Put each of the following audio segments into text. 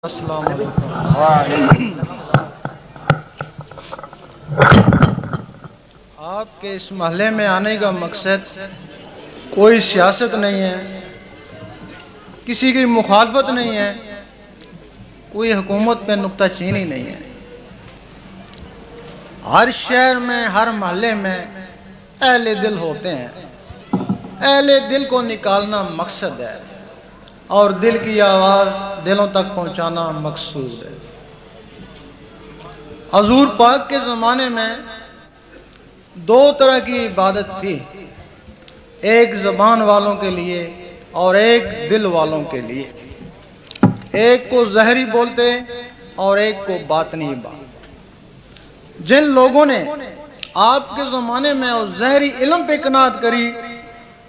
السلام علیکم۔ آپ کے اس محلے میں آنے کا مقصد کوئی سیاست نہیں ہے، کسی کی مخالفت نہیں ہے، کوئی حکومت پہ نکتہ چینی نہیں ہے۔ ہر شہر میں، ہر محلے میں اہل دل ہوتے ہیں، اہل دل کو نکالنا مقصد ہے اور دل کی آواز دلوں تک پہنچانا مقصود ہے۔ حضور پاک کے زمانے میں دو طرح کی عبادت تھی، ایک زبان والوں کے لیے اور ایک دل والوں کے لیے۔ ایک کو ظاہری بولتے اور ایک کو باطنی بات۔ جن لوگوں نے آپ کے زمانے میں اس ظاہری علم پہ قناعت کری،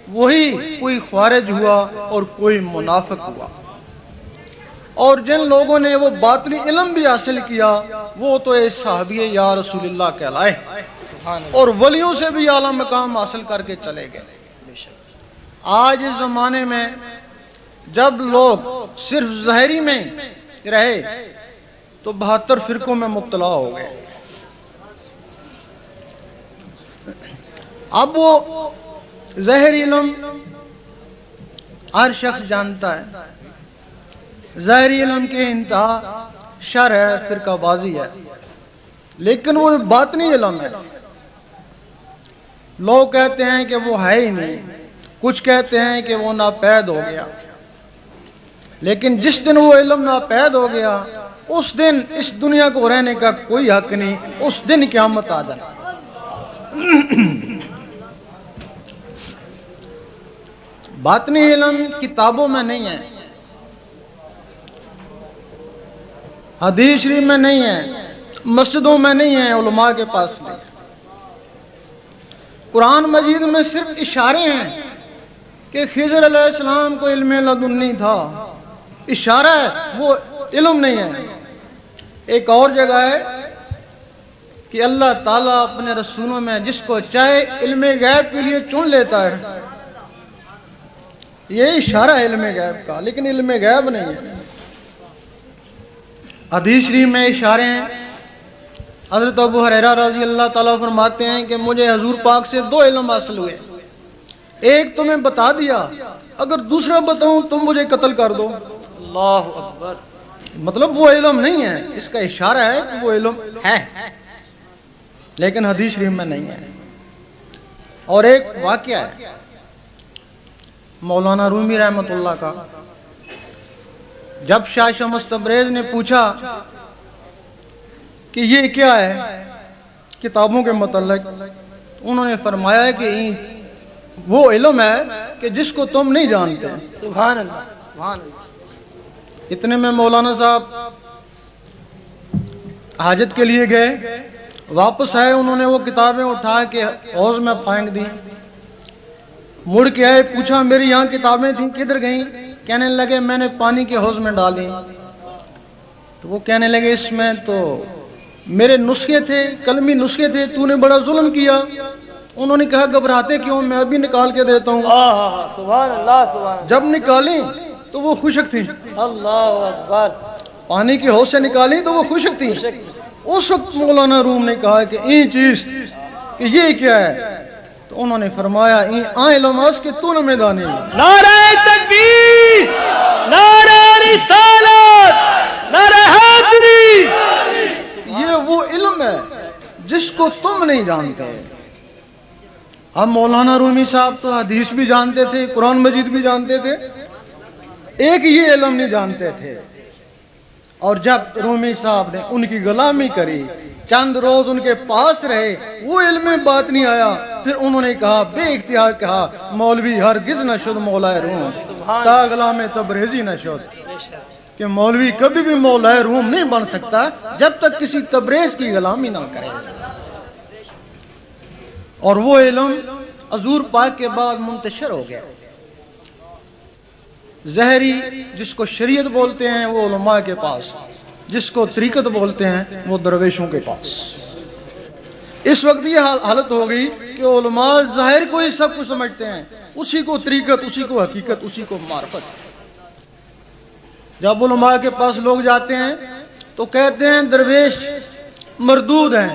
وہی کوئی خوارج ہوا اور کوئی منافق ہوا، اور جن لوگوں نے وہ باطنی علم بھی حاصل کیا وہ تو صحابی یا رسول اللہ کہلائے اور ولیوں سے بھی اعلیٰ مقام حاصل کر کے چلے گئے۔ آج اس زمانے میں جب لوگ صرف ظاہری میں رہے تو 72 فرقوں میں مبتلا ہو گئے۔ اب وہ ظاہری علم ہر شخص جانتا ہے، ظاہری علم کے انتہا شر ہے، فرقہ بازی ہے، لیکن وہ باطنی علم ہے۔ لوگ کہتے ہیں کہ وہ ہے ہی نہیں، کچھ کہتے ہیں کہ وہ ناپید ہو گیا، لیکن جس دن وہ علم ناپید ہو گیا اس دن اس دنیا کو رہنے کا کوئی حق نہیں، اس دن قیامت آ جانا۔ باطنی علم کتابوں میں نہیں ہے، حدیث شریف میں نہیں ہے، مسجدوں میں نہیں ہے، علماء کے پاس نہیں۔ قرآن مجید میں صرف اشارے ہیں کہ خضر علیہ السلام کو علم لدنی تھا، اشارہ ہے، وہ علم نہیں ہے۔ ایک اور جگہ ہے کہ اللہ تعالیٰ اپنے رسولوں میں جس کو چاہے علم غیب کے لیے چن لیتا ہے، یہ اشارہ ہے علم غیب کا، لیکن علم غیب نہیں ہے۔ حدیث شریف میں اشارے ہیں۔ حضرت ابو ہریرہ رضی اللہ تعالیٰ فرماتے ہیں کہ مجھے حضور پاک سے 2 علم حاصل ہوئے، ایک تمہیں بتا دیا، اگر دوسرا بتاؤں تم مجھے قتل کر دو۔ اللہ اکبر۔ مطلب وہ علم نہیں ہے، اس کا اشارہ ہے کہ وہ علم ہے، لیکن حدیث شریف میں نہیں ہے۔ اور ایک واقعہ ہے مولانا رومی رحمت اللہ کا، جب شاہ شمس تبریز نے پوچھا کہ یہ کیا ہے کتابوں کے متعلق، انہوں نے فرمایا کہ وہ علم ہے کہ جس کو تم نہیں جانتے۔ سبحان اللہ، سبحان اللہ۔ اتنے میں مولانا صاحب حاجت کے لیے گئے، واپس آئے، انہوں نے وہ کتابیں اٹھا کے حوض میں پھینک دی، مڑ کے آئے، پوچھا میری یہاں کتابیں تھیں کدھر گئیں؟ کہنے لگے میں نے پانی کے حوض میں ڈالی۔ تو وہ کہنے لگے اس میں تو میرے نسخے تھے، قلمی نسخے تھے، تو نے بڑا ظلم کیا۔ انہوں نے کہا گھبراتے کیوں، میں ابھی نکال کے دیتا ہوں۔ سبحان اللہ، سبحان اللہ۔ جب نکالی تو وہ خشک تھی، اللہ اکبر۔ پانی کے حوض سے نکالی تو وہ خشک تھی۔ اس وقت مولانا روم نے کہا کہ این چیز کہ یہ کیا ہے؟ تو انہوں نے فرمایا این آئیں علماس کہ تو نہ میدانی۔ نعرہ تکبیر، نعرہ رسالت، نعرہ حیدری۔ یہ وہ علم ہے جس کو تم نہیں جانتے۔ اب مولانا رومی صاحب تو حدیث بھی جانتے تھے، قرآن مجید بھی جانتے تھے، ایک یہ علم نہیں جانتے تھے۔ اور جب رومی صاحب نے ان کی غلامی کری، چند روز ان کے پاس رہے، وہ علم بات نہیں آیا، پھر انہوں نے کہا، بے اختیار کہا، مولوی ہرگز نہ شد مولا روم تا غلام تبریزی نہ شد، کہ مولوی کبھی بھی مولا روم نہیں بن سکتا جب تک کسی تبریز کی غلامی نہ کرے۔ اور وہ علم حضور پاک کے بعد منتشر ہو گیا۔ ظاہری جس کو شریعت بولتے ہیں وہ علماء کے پاس، جس کو طریقت بولتے ہیں وہ درویشوں کے پاس۔ اس وقت یہ حالت ہو گئی کہ علماء ظاہر کو ہی سب کچھ سمجھتے ہیں، اسی کو طریقت، اسی کو حقیقت، اسی کو معرفت۔ جب علماء کے پاس لوگ جاتے ہیں تو کہتے ہیں درویش مردود ہیں،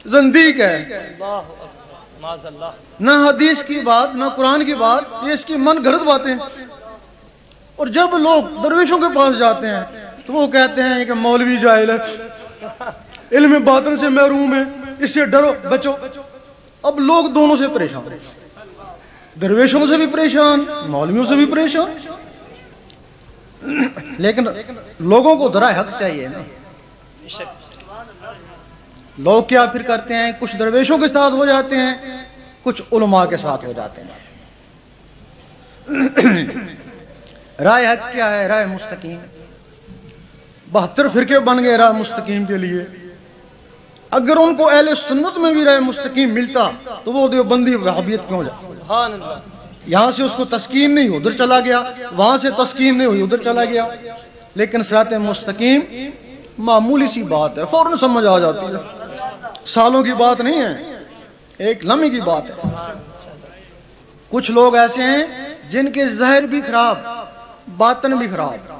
زندیق ہے، اللہ اکبر، معاذ اللہ، نہ حدیث کی بات نہ قرآن کی بات، یہ اس کی من گھڑت باتیں۔ اور جب لوگ درویشوں کے پاس جاتے ہیں تو وہ کہتے ہیں کہ مولوی جاہل ہے، علم باطن سے محروم ہے، اس سے ڈرو بچو۔ اب لوگ دونوں سے پریشان، درویشوں سے بھی پریشان، مولویوں سے بھی پریشان۔ لیکن لوگوں کو ذرا حق چاہیے نا۔ لوگ کیا پھر کرتے ہیں، کچھ درویشوں کے ساتھ ہو جاتے ہیں، کچھ علماء کے ساتھ ہو جاتے ہیں۔ رائے حق کیا ہے؟ رائے مستقیم۔ 72 فرقے بن گئے رائے مستقیم کے لیے۔ اگر ان کو اہل سنت میں بھی رائے مستقیم ملتا تو وہ دیوبندی وہابیت کیوں جاتا؟ سبحان اللہ، یہاں سے اس کو تسکین نہیں، ادھر چلا گیا، وہاں سے تسکین نہیں ہوئی، ادھر چلا گیا۔ لیکن صراط مستقیم معمولی سی بات ہے، فوراً سمجھ آ جاتی ہے، سالوں کی بات نہیں ہے، ایک لمحے کی بات ہے۔ کچھ لوگ ایسے ہیں جن کے ظاہر بھی خراب، باطن بھی خراب۔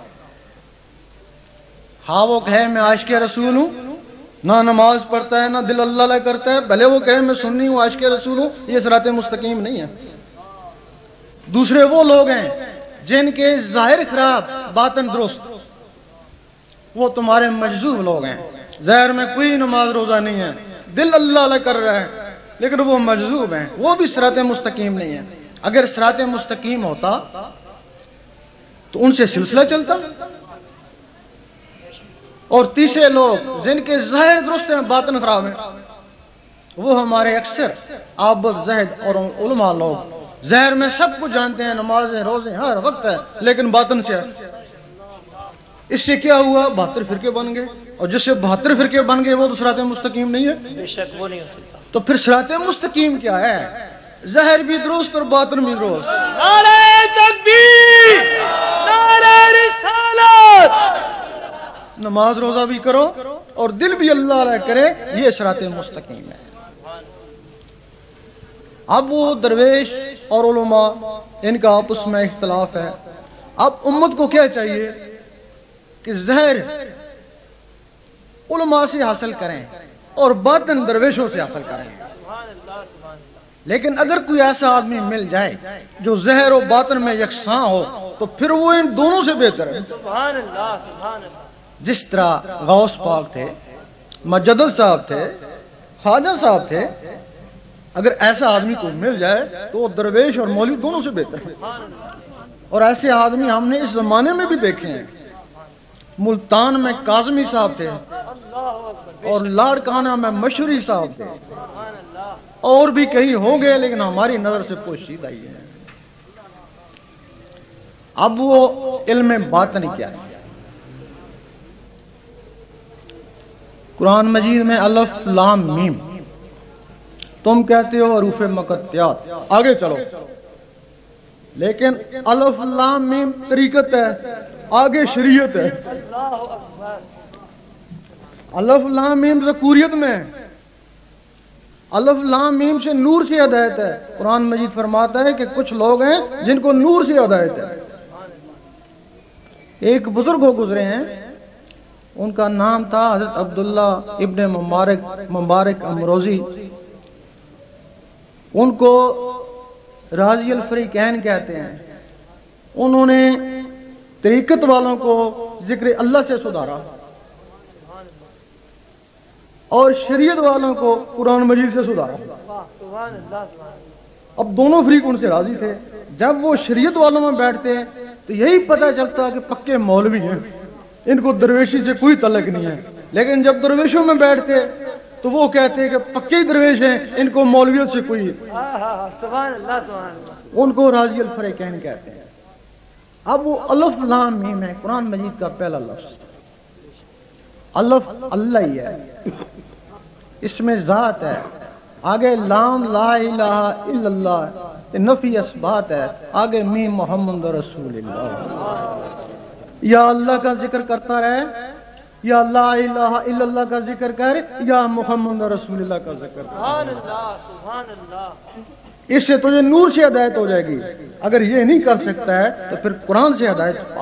ہاں وہ کہے میں عاشق رسول ہوں، نہ نماز پڑھتا ہے نہ دل اللہ اللہ کرتا ہے، بھلے وہ کہے میں سنی ہوں عاشق رسول ہوں، یہ صراط مستقیم نہیں ہے۔ دوسرے وہ لوگ ہیں جن کے ظاہر خراب باطن درست، وہ تمہارے مجذوب لوگ ہیں، ظاہر میں کوئی نماز روزہ نہیں ہے، دل اللہ اللہ کر رہا ہے، لیکن وہ مجذوب ہیں، وہ بھی صراط مستقیم نہیں ہے۔ اگر صراط مستقیم ہوتا تو ان سے سلسلہ چلتا۔ اور تیسرے لوگ جن کے ظاہر درست ہیں باطن خراب ہیں، وہ ہمارے اکثر عابد زہد اور علماء لوگ ظاہر میں سب کچھ جانتے ہیں، نمازیں روزے ہر وقت ہے، لیکن باطن سے ہے۔ اس سے کیا ہوا؟ 72 فرقے بن گئے، اور جس سے 72 فرقے بن گئے وہ تو صراط مستقیم نہیں ہے۔ بے شک وہ نہیں ہو سکتا۔ تو پھر صراط مستقیم کیا ہے؟ ظاہر بھی درست اور باطن بھی درست۔ نعرہ تکبیر، نعرہ رسالت، نماز روزہ بھی کرو اور دل بھی اللہ علیہ کرے، یہ صراط مستقیم ہے۔ اب وہ درویش اور علماء ان کا آپس میں اختلاف ہے۔ اب امت کو کیا چاہیے کہ ظاہر علماء سے حاصل کریں اور باطن درویشوں سے حاصل کریں۔ لیکن اگر کوئی ایسا آدمی مل جائے جو ظاہر و باطن میں یکساں ہو تو پھر وہ ان دونوں سے بہتر ہے۔ سبحان اللہ، سبحان اللہ۔ جس طرح غوث پاک تھے، مجدد صاحب تھے، خواجہ صاحب تھے، اگر ایسا آدمی کو مل جائے تو وہ درویش اور مولوی دونوں سے بہتر ہے۔ اور ایسے آدمی ہم نے اس زمانے میں بھی دیکھے ہیں۔ ملتان میں کاظمی صاحب تھے، اور لاڑکانہ میں مشہوری صاحب تھے، اور بھی کہیں ہوں گے لیکن ہماری نظر سے پوشیدہ ہی ہے۔ اب وہ علم باطنی کیا ہے؟ قرآن مجید میں الف لام میم، تم کہتے ہو حروف مقطعات، آگے چلو، لیکن الف لام میم طریقت ہے، آگے شریعت ہے۔ الف لام میم ذکوریت میں، الف لام میم سے نور سے ہدایت ہے۔ قرآن مجید فرماتا ہے کہ کچھ لوگ ہیں جن کو نور سے ہدایت ہے۔ ایک بزرگ ہو گزرے ہیں، ان کا نام تھا حضرت عبداللہ ابن مبارک امروزی، ان کو راضی الفریقین کہتے ہیں۔ انہوں نے طریقت والوں کو ذکر اللہ سے سدھارا اور شریعت والوں کو قرآن مجید سے سدھارا۔ اب دونوں فریق ان سے راضی تھے۔ جب وہ شریعت والوں میں بیٹھتے ہیں تو یہی پتہ چلتا کہ پکے مولوی ہیں، ان کو درویشی سے کوئی تعلق نہیں ہے۔ لیکن جب درویشوں میں بیٹھتے تو وہ کہتے ہیں کہ پکے درویش ہیں، ان کو مولویت سے کوئی، سبحان اللہ، سبحان اللہ۔ ان کو راضی الفریقین کہتے ہیں۔ اب وہ الف لام میم ہے، قرآن مجید کا پہلا لفظ۔ الف اللہ ہی ہے، اس میں ذات ہے، آگے لام لا الہ الا اللہ نفی اثبات ہے، آگے میم محمد رسول اللہ۔ یا اللہ کا ذکر کرتا رہے، یا لا الہ الا اللہ کا ذکر کر، یا محمد رسول اللہ کا ذکر کر۔ سبحان اللہ، سبحان اللہ۔ اس سے تجھے نور سے ہدایت ہو جائے گی۔ اگر یہ نہیں کر سکتا ہے تو پھر قرآن سے ہدایت پا۔